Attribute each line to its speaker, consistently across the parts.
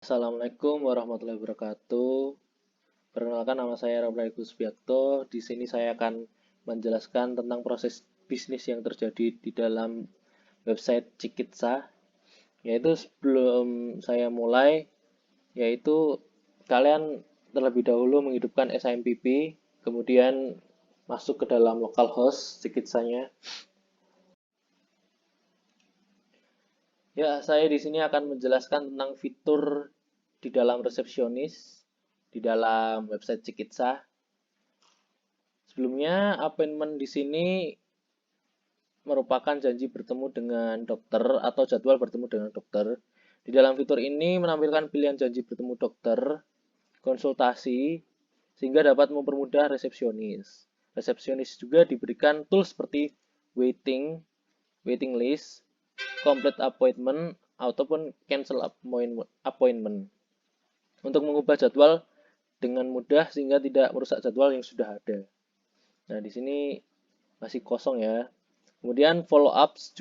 Speaker 1: Assalamualaikum warahmatullahi wabarakatuh. Perkenalkan, nama saya Rabraiku Subiakto. Di sini saya akan menjelaskan tentang proses bisnis yang terjadi di dalam website Cikitsa. Yaitu sebelum saya mulai, yaitu kalian terlebih dahulu menghidupkan SIMPP, kemudian masuk ke dalam localhost Cikitsanya. Ya, saya di sini akan menjelaskan tentang fitur di dalam resepsionis di dalam website Cikitsa. Sebelumnya, appointment di sini merupakan janji bertemu dengan dokter atau jadwal bertemu dengan dokter. Di dalam fitur ini menampilkan pilihan janji bertemu dokter, konsultasi, sehingga dapat mempermudah resepsionis. Resepsionis juga diberikan tools seperti waiting list, complete appointment, ataupun cancel appointment untuk mengubah jadwal dengan mudah sehingga tidak merusak jadwal yang sudah ada. Nah, di sini masih kosong ya. Kemudian follow-ups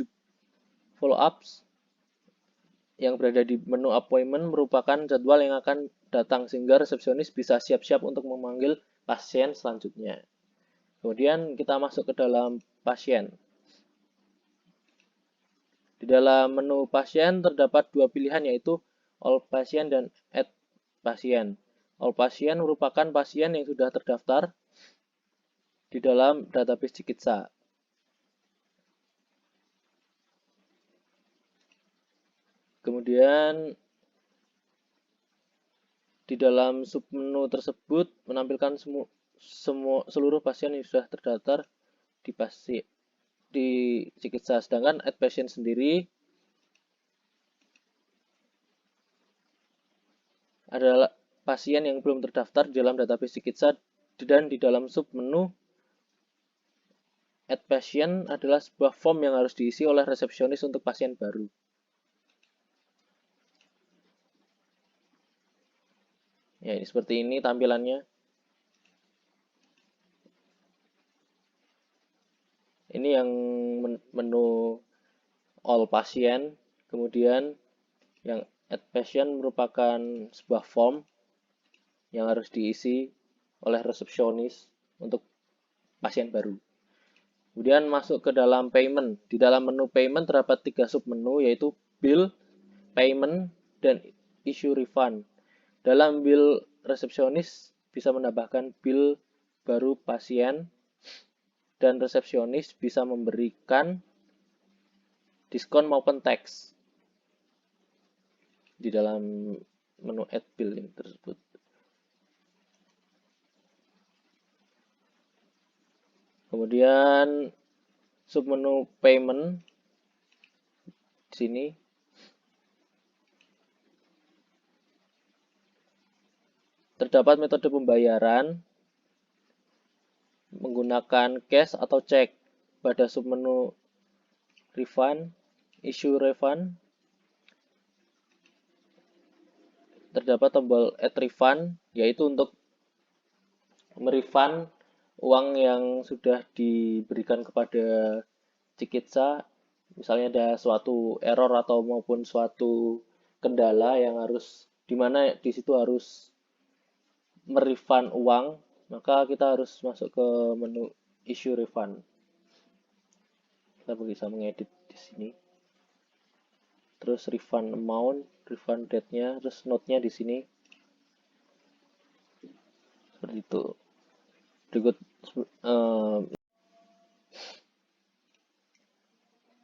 Speaker 1: yang berada di menu appointment merupakan jadwal yang akan datang sehingga resepsionis bisa siap-siap untuk memanggil pasien selanjutnya. Kemudian kita masuk ke dalam pasien. Di dalam menu pasien terdapat dua pilihan, yaitu all pasien dan add pasien. All pasien merupakan pasien yang sudah terdaftar di dalam database Cikitsa. Kemudian di dalam submenu tersebut menampilkan seluruh pasien yang sudah terdaftar di Cikitsa. Sedangkan add patient sendiri adalah pasien yang belum terdaftar di dalam database Cikitsa, dan di dalam submenu add patient adalah sebuah form yang harus diisi oleh resepsionis untuk pasien baru. Ya, ini seperti ini tampilannya. Ini yang menu all pasien, kemudian yang add patient merupakan sebuah form yang harus diisi oleh resepsionis untuk pasien baru. Kemudian masuk ke dalam payment. Di dalam menu payment terdapat 3 submenu, yaitu bill, payment, dan issue refund. Dalam bill, resepsionis bisa menambahkan bill baru pasien, dan resepsionis bisa memberikan diskon maupun tax di dalam menu add bill ini tersebut. Kemudian submenu payment di sini terdapat metode pembayaran menggunakan cash atau cek. Pada submenu refund, issue refund, terdapat tombol add refund, yaitu untuk merefund uang yang sudah diberikan kepada Cikitsa. Misalnya ada suatu error atau maupun suatu kendala yang harus, dimana di situ harus merefund uang, maka kita harus masuk ke menu issue refund. Kita bisa mengedit di sini. Terus refund amount, refund date-nya, terus note-nya di sini. Seperti itu. Berikut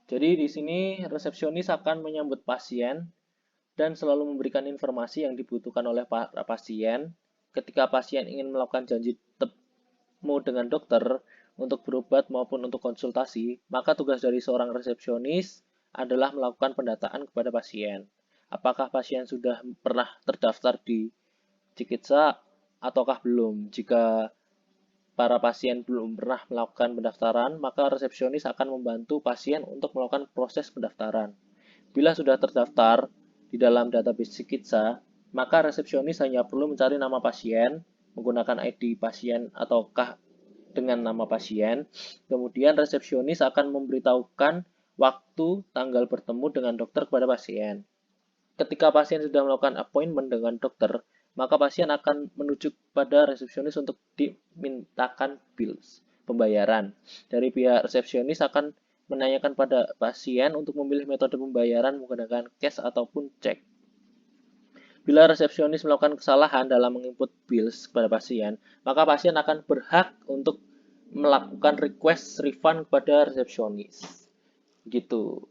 Speaker 1: jadi di sini resepsionis akan menyambut pasien dan selalu memberikan informasi yang dibutuhkan oleh para pasien. Ketika pasien ingin melakukan janji temu dengan dokter untuk berobat maupun untuk konsultasi, maka tugas dari seorang resepsionis adalah melakukan pendataan kepada pasien. Apakah pasien sudah pernah terdaftar di Cikitsa ataukah belum? Jika para pasien belum pernah melakukan pendaftaran, maka resepsionis akan membantu pasien untuk melakukan proses pendaftaran. Bila sudah terdaftar di dalam database Cikitsa, maka resepsionis hanya perlu mencari nama pasien, menggunakan ID pasien ataukah dengan nama pasien. Kemudian resepsionis akan memberitahukan waktu tanggal bertemu dengan dokter kepada pasien. ketika pasien sudah melakukan appointment dengan dokter, maka pasien akan menuju pada resepsionis untuk dimintakan bills, pembayaran. Dari pihak resepsionis akan menanyakan pada pasien untuk memilih metode pembayaran menggunakan cash ataupun cek. Bila resepsionis melakukan kesalahan dalam menginput bills kepada pasien, maka pasien akan berhak untuk melakukan request refund kepada resepsionis. Gitu.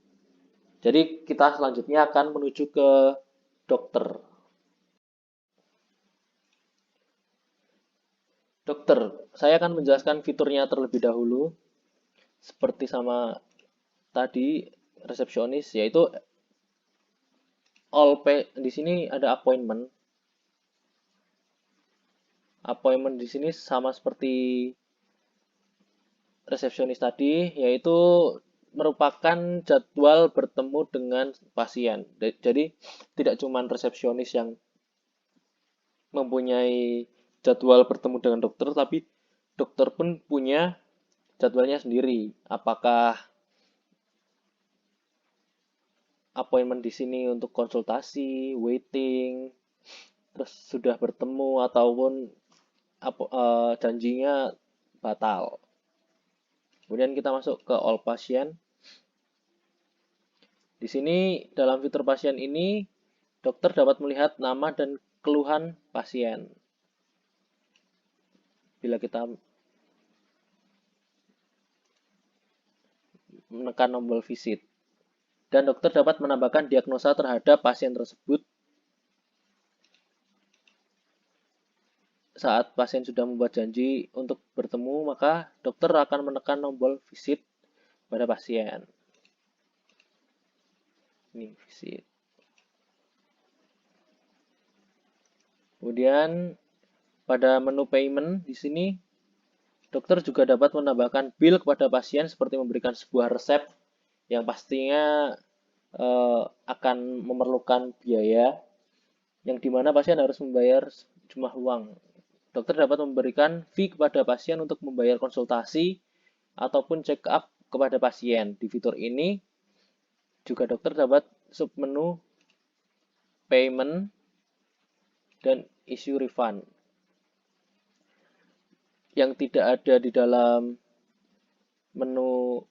Speaker 1: Jadi kita selanjutnya akan menuju ke dokter. Dokter, saya akan menjelaskan fiturnya terlebih dahulu. Seperti sama tadi resepsionis, yaitu di sini ada appointment. Appointment di sini sama seperti resepsionis tadi, yaitu merupakan jadwal bertemu dengan pasien. Jadi tidak cuma resepsionis yang mempunyai jadwal bertemu dengan dokter, tapi dokter pun punya jadwalnya sendiri. Apakah appointment di sini untuk konsultasi, waiting, terus sudah bertemu ataupun janjinya batal. Kemudian kita masuk ke all patient. Di sini dalam fitur pasien ini dokter dapat melihat nama dan keluhan pasien. Bila kita menekan tombol visit, dan dokter dapat menambahkan diagnosa terhadap pasien tersebut. Saat pasien sudah membuat janji untuk bertemu, maka dokter akan menekan tombol visit pada pasien. Ini visit. Kemudian pada menu payment di sini dokter juga dapat menambahkan bill kepada pasien seperti memberikan sebuah resep yang pastinya akan memerlukan biaya yang dimana pasien harus membayar sejumlah uang. Dokter dapat memberikan fee kepada pasien untuk membayar konsultasi ataupun check up kepada pasien. Di fitur ini juga dokter dapat submenu payment dan issue refund. Yang tidak ada di dalam menu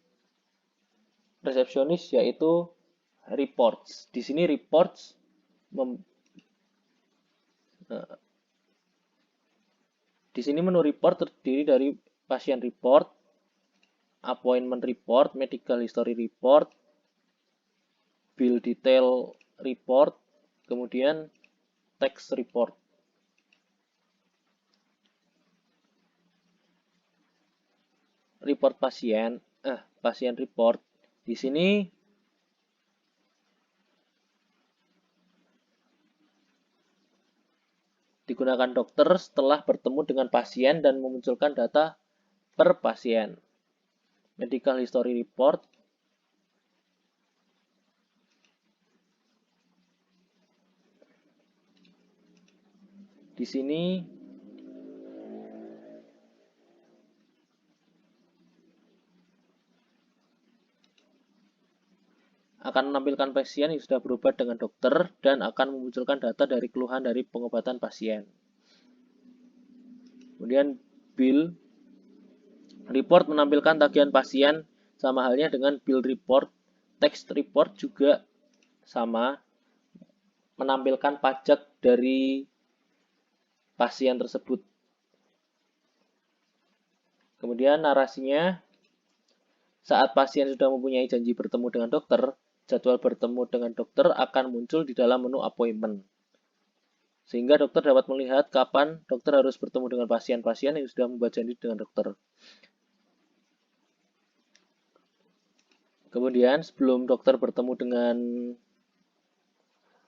Speaker 1: resepsionis yaitu reports. Di sini reports di sini menu report terdiri dari pasien report, appointment report, medical history report, bill detail report, kemudian text report. Report pasien report. Di sini digunakan dokter setelah bertemu dengan pasien dan memunculkan data per pasien. Medical history report. Di sini akan menampilkan pasien yang sudah berobat dengan dokter dan akan memunculkan data dari keluhan dari pengobatan pasien. Kemudian bill report menampilkan tagihan pasien sama halnya dengan bill report. Text report juga sama, menampilkan pajak dari pasien tersebut. Kemudian narasinya, saat pasien sudah mempunyai janji bertemu dengan dokter, jadwal bertemu dengan dokter akan muncul di dalam menu appointment. Sehingga dokter dapat melihat kapan dokter harus bertemu dengan pasien-pasien yang sudah membuat janji dengan dokter. Kemudian sebelum dokter bertemu dengan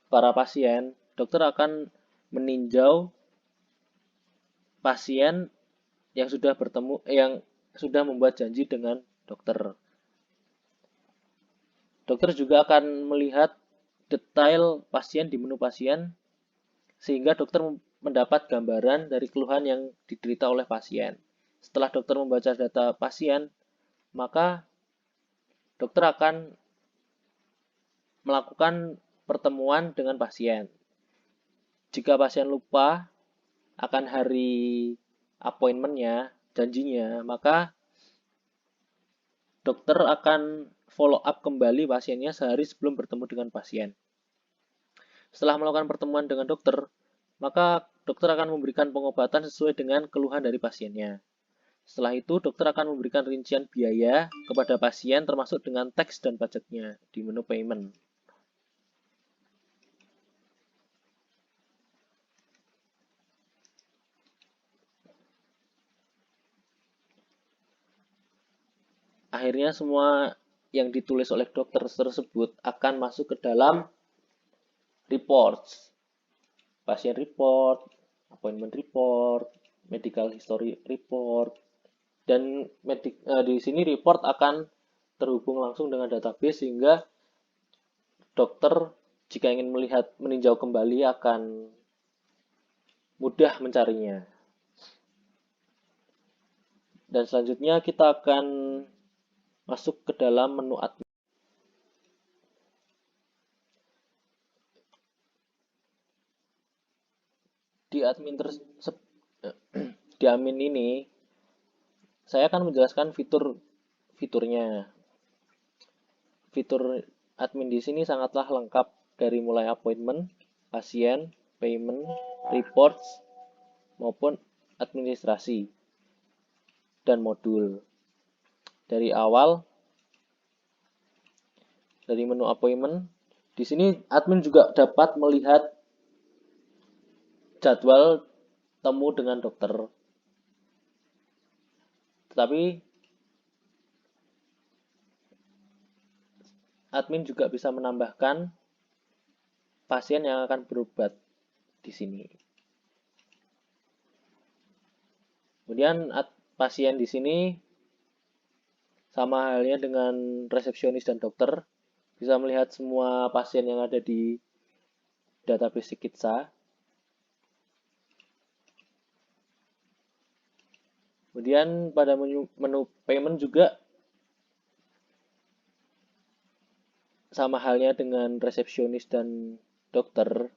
Speaker 1: para pasien, dokter akan meninjau pasien yang sudah membuat janji dengan dokter. Dokter juga akan melihat detail pasien di menu pasien, sehingga dokter mendapat gambaran dari keluhan yang diderita oleh pasien. Setelah dokter membaca data pasien, maka dokter akan melakukan pertemuan dengan pasien. Jika pasien lupa akan hari appointment-nya, janjinya, maka dokter akan follow up kembali pasiennya sehari sebelum bertemu dengan pasien. Setelah melakukan pertemuan dengan dokter, maka dokter akan memberikan pengobatan sesuai dengan keluhan dari pasiennya. Setelah itu, dokter akan memberikan rincian biaya kepada pasien termasuk dengan teks dan pajaknya di menu payment. Akhirnya semua yang ditulis oleh dokter tersebut akan masuk ke dalam reports. Pasien report, appointment report, medical history report, dan di sini report akan terhubung langsung dengan database sehingga dokter jika ingin meninjau kembali akan mudah mencarinya. Dan selanjutnya kita akan masuk ke dalam menu admin. Di admin ini saya akan menjelaskan fiturnya. Fitur admin di sini sangatlah lengkap dari mulai appointment, pasien, payment, reports, maupun administrasi dan modul. Dari awal, dari menu appointment, di sini admin juga dapat melihat jadwal temu dengan dokter. Tetapi admin juga bisa menambahkan pasien yang akan berobat di sini. Kemudian pasien di sini sama halnya dengan resepsionis dan dokter, bisa melihat semua pasien yang ada di database Cikitsa. Kemudian pada menu payment juga sama halnya dengan resepsionis dan dokter,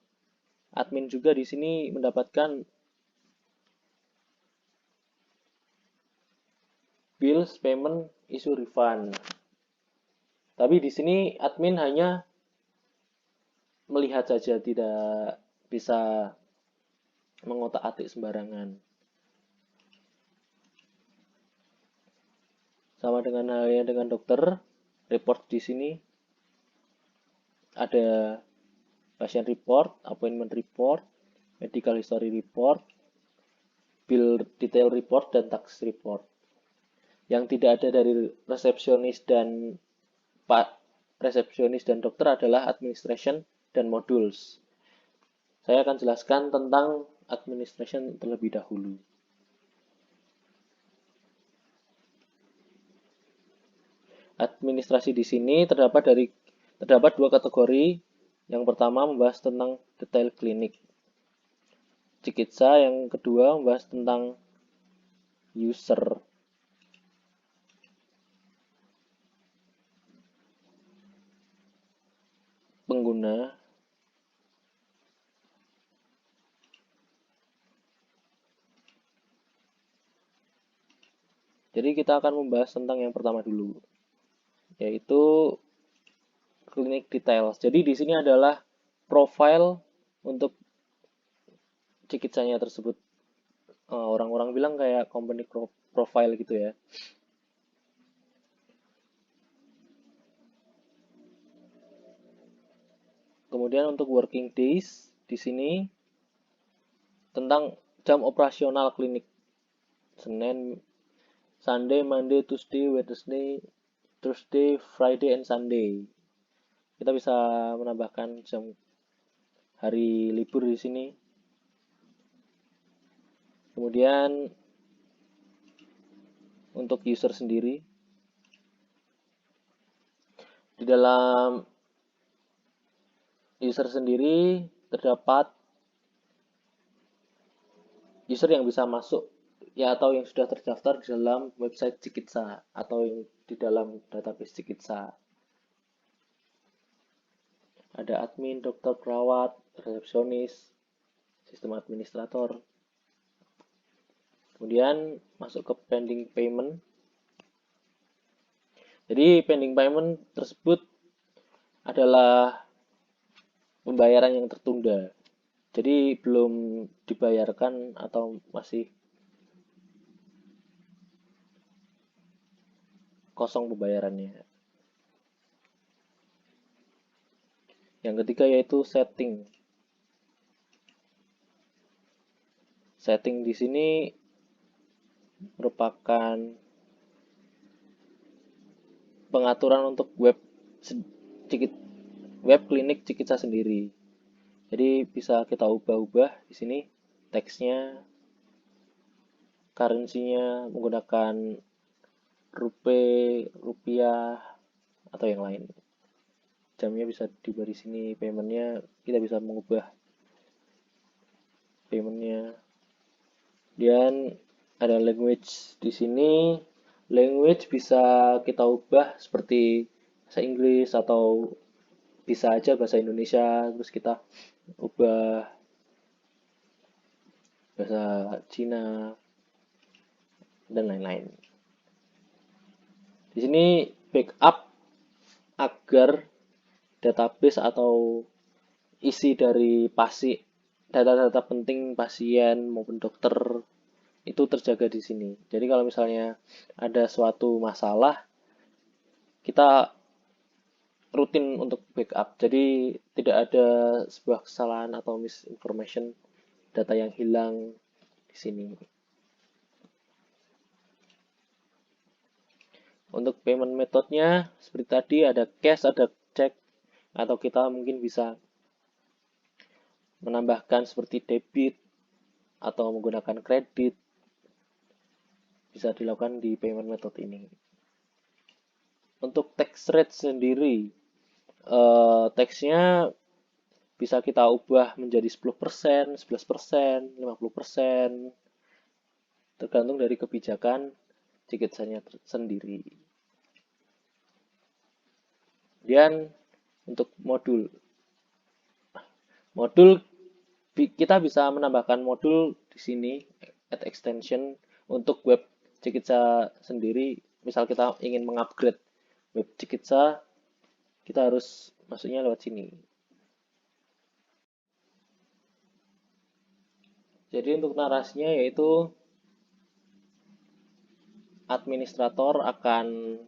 Speaker 1: admin juga di sini mendapatkan bills, payment, issue, refund. Tapi di sini admin hanya melihat saja, tidak bisa mengotak-atik sembarangan. Sama dengan halnya dengan dokter, report di sini ada pasien report, appointment report, medical history report, bill detail report, dan tax report. Yang tidak ada dari resepsionis dan dokter adalah administration dan modules. Saya akan jelaskan tentang administration terlebih dahulu. Administrasi di sini terdapat dua kategori. Yang pertama membahas tentang detail klinik Cikitsa, yang kedua membahas tentang user. Pengguna. Jadi kita akan membahas tentang yang pertama dulu, yaitu clinic details. Jadi di sini adalah profile untuk Cikitsanya tersebut. Orang-orang bilang kayak company profile gitu ya. Kemudian untuk working days di sini tentang jam operasional klinik. Senin, Sunday, Monday, Tuesday, Wednesday, Thursday, Friday, and Sunday. Kita bisa menambahkan jam hari libur di sini. Kemudian untuk user sendiri, di dalam user sendiri terdapat user yang bisa masuk ya atau yang sudah terdaftar di dalam website Cikitsa atau yang di dalam database Cikitsa. ada admin, dokter, perawat, resepsionis, sistem administrator. Kemudian masuk ke pending payment. Jadi pending payment tersebut adalah pembayaran yang tertunda. Jadi belum dibayarkan atau masih kosong pembayarannya. Yang ketiga yaitu setting. Setting di sini merupakan pengaturan untuk web klinik Cikitsa sendiri. Jadi bisa kita ubah-ubah di sini teksnya, currency-nya menggunakan rupiah atau yang lain. Jamnya bisa diberi sini, paymentnya kita bisa mengubah paymentnya. Dan ada language di sini. Language bisa kita ubah seperti bahasa Inggris atau bisa aja bahasa Indonesia, terus kita ubah bahasa Cina dan lain-lain. Di sini backup agar database atau isi dari data-data penting pasien maupun dokter itu terjaga di sini. Jadi kalau misalnya ada suatu masalah, kita rutin untuk backup. Jadi tidak ada sebuah kesalahan atau misinformation, data yang hilang di sini. Untuk payment metodenya seperti tadi ada cash, ada check, atau kita mungkin bisa menambahkan seperti debit atau menggunakan kredit. Bisa dilakukan di payment method ini. Untuk tax rate sendiri, taxnya bisa kita ubah menjadi 10%, 11%, 50%, tergantung dari kebijakan Cikitsanya sendiri. Kemudian untuk modul kita bisa menambahkan modul di sini add extension untuk web Cikitsa sendiri. Misal kita ingin mengupgrade web Cikitsa, kita harus masuknya lewat sini. Jadi untuk narasinya yaitu administrator akan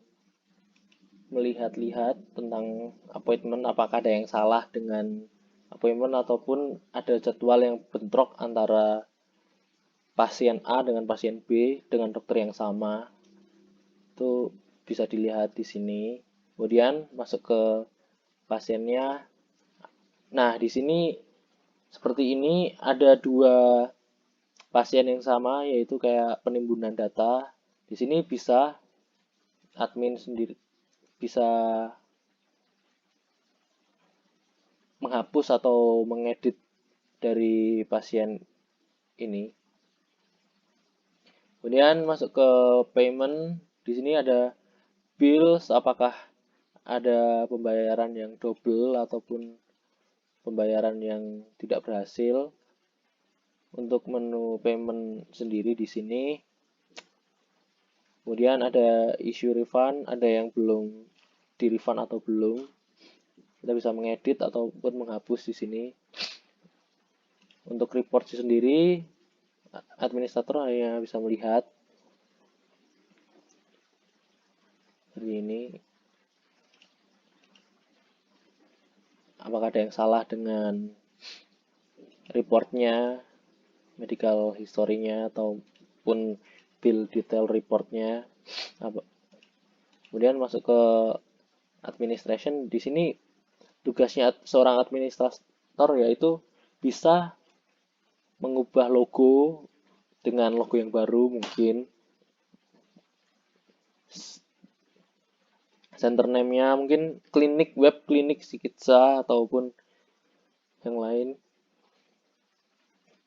Speaker 1: melihat-lihat tentang appointment, apakah ada yang salah dengan appointment ataupun ada jadwal yang bentrok antara pasien A dengan pasien B dengan dokter yang sama. Itu bisa dilihat di sini. Kemudian masuk ke pasiennya. Nah, di sini seperti ini ada dua pasien yang sama, yaitu kayak penimbunan data. Di sini bisa admin sendiri bisa menghapus atau mengedit dari pasien ini. Kemudian masuk ke payment. Di sini ada bills, apakah ada pembayaran yang double ataupun pembayaran yang tidak berhasil. Untuk menu payment sendiri di sini. Kemudian ada issue refund, ada yang belum di refund atau belum. Kita bisa mengedit ataupun menghapus di sini. Untuk report sendiri, administrator hanya bisa melihat seperti ini. Apakah ada yang salah dengan reportnya, medical history-nya, ataupun bill detail reportnya. Kemudian masuk ke administration. Di sini tugasnya seorang administrator yaitu bisa mengubah logo dengan logo yang baru mungkin. Center name-nya mungkin klinik, web klinik Cikitsa ataupun yang lain.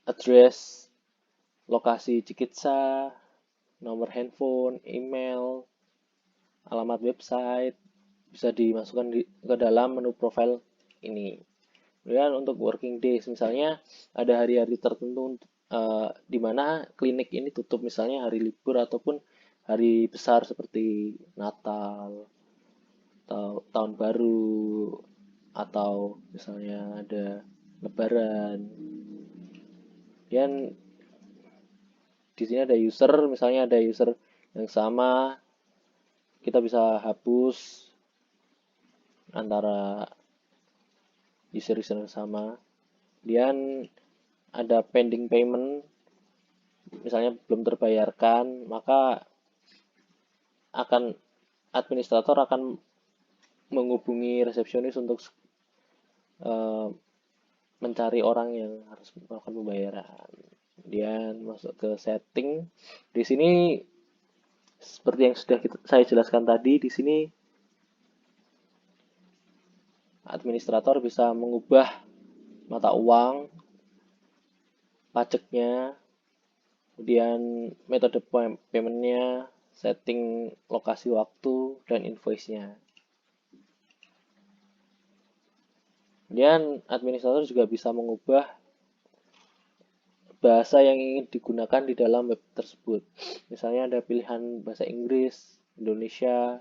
Speaker 1: Address, lokasi Cikitsa, nomor handphone, email, alamat website, bisa dimasukkan ke dalam menu profile ini. Kemudian untuk working days, misalnya ada hari-hari tertentu di mana klinik ini tutup, misalnya hari libur ataupun hari besar seperti Natal atau tahun baru atau misalnya ada Lebaran. Dan di sini ada user, misalnya ada user yang sama, kita bisa hapus antara user-user yang sama. Kemudian ada pending payment, misalnya belum terbayarkan, maka administrator akan menghubungi resepsionis untuk mencari orang yang harus melakukan pembayaran. Kemudian masuk ke setting. Di sini seperti yang sudah saya jelaskan tadi, di sini administrator bisa mengubah mata uang, pajaknya, kemudian metode paymentnya, setting lokasi waktu, dan invoice-nya. Kemudian administrator juga bisa mengubah bahasa yang ingin digunakan di dalam web tersebut. Misalnya ada pilihan bahasa Inggris, Indonesia,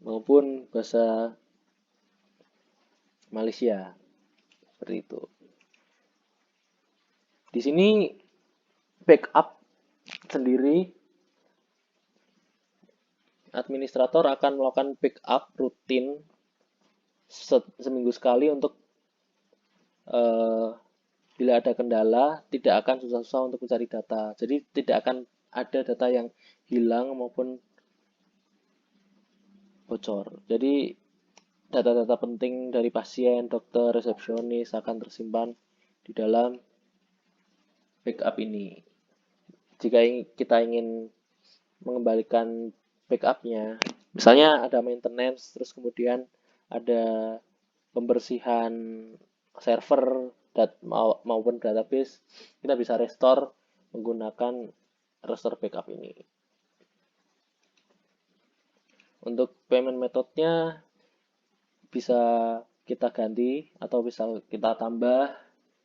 Speaker 1: maupun bahasa Malaysia. Seperti itu. Di sini backup sendiri, administrator akan melakukan backup rutin seminggu sekali untuk bila ada kendala tidak akan susah-susah untuk mencari data. Jadi tidak akan ada data yang hilang maupun bocor. Jadi data-data penting dari pasien, dokter, resepsionis akan tersimpan di dalam backup ini. Jika kita ingin mengembalikan backupnya, misalnya ada maintenance, terus kemudian ada pembersihan server maupun database, kita bisa restore menggunakan restore backup ini. Untuk payment metodenya bisa kita ganti atau bisa kita tambah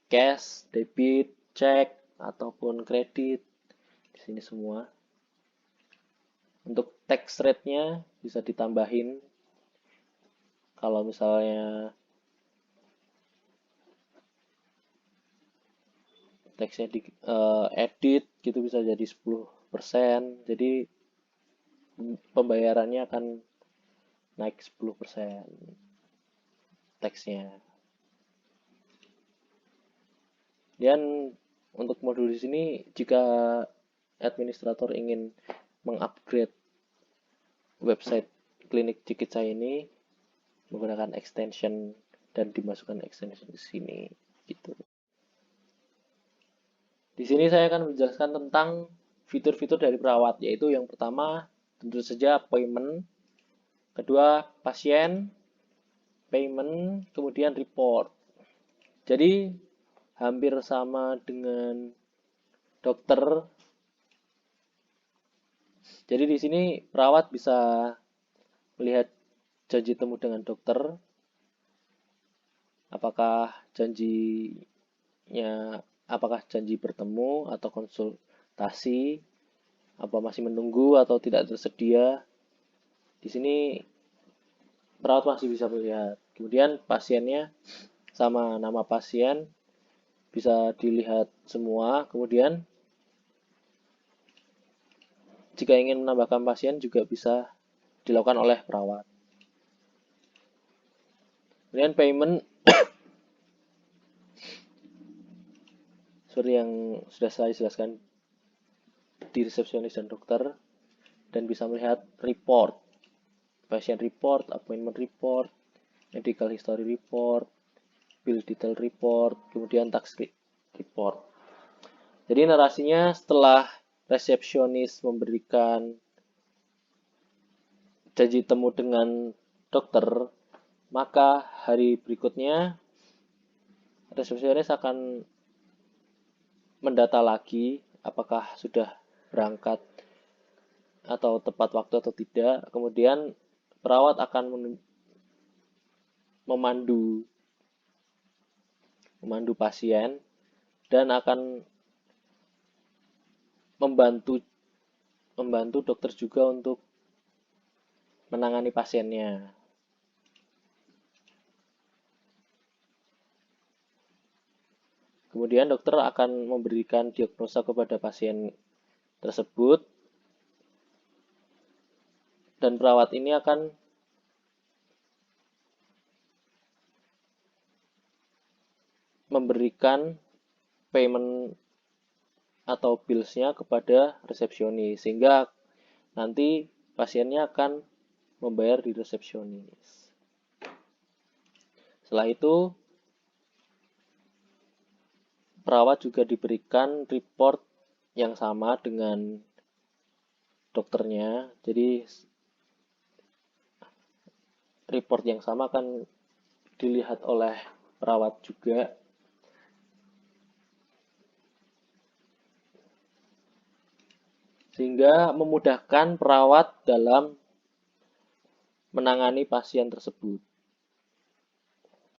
Speaker 1: cash, debit, cek, ataupun kredit. Di sini semua. Untuk tax rate-nya bisa ditambahin. Kalau misalnya teksnya di edit gitu bisa jadi 10%. Jadi pembayarannya akan naik 10% teksnya. Dan untuk modul di sini, jika administrator ingin mengupgrade website klinik Cikitsa ini menggunakan extension dan dimasukkan extension di sini gitu. Di sini saya akan menjelaskan tentang fitur-fitur dari perawat, yaitu yang pertama tentu saja appointment, kedua pasien, payment, kemudian report. Jadi hampir sama dengan dokter. Jadi di sini perawat bisa melihat janji temu dengan dokter, apakah janji bertemu atau konsultasi, apa masih menunggu atau tidak tersedia. Di sini perawat masih bisa melihat. Kemudian pasiennya sama nama pasien bisa dilihat semua. Kemudian jika ingin menambahkan pasien juga bisa dilakukan oleh perawat. Kemudian payment seperti yang sudah saya jelaskan di resepsionis dan dokter, dan bisa melihat report, patient report, appointment report, medical history report, bill detail report, kemudian tax report. Jadi narasinya setelah resepsionis memberikan janji temu dengan dokter, maka hari berikutnya resepsionis akan mendata lagi apakah sudah berangkat atau tepat waktu atau tidak. Kemudian perawat akan memandu memandu pasien, dan akan membantu dokter juga untuk menangani pasiennya. Kemudian dokter akan memberikan diagnosa kepada pasien tersebut, dan perawat ini akan memberikan payment atau bills-nya kepada resepsionis, sehingga nanti pasiennya akan membayar di resepsionis. Setelah itu, perawat juga diberikan report yang sama dengan dokternya. Jadi, report yang sama akan dilihat oleh perawat juga. Sehingga memudahkan perawat dalam menangani pasien tersebut.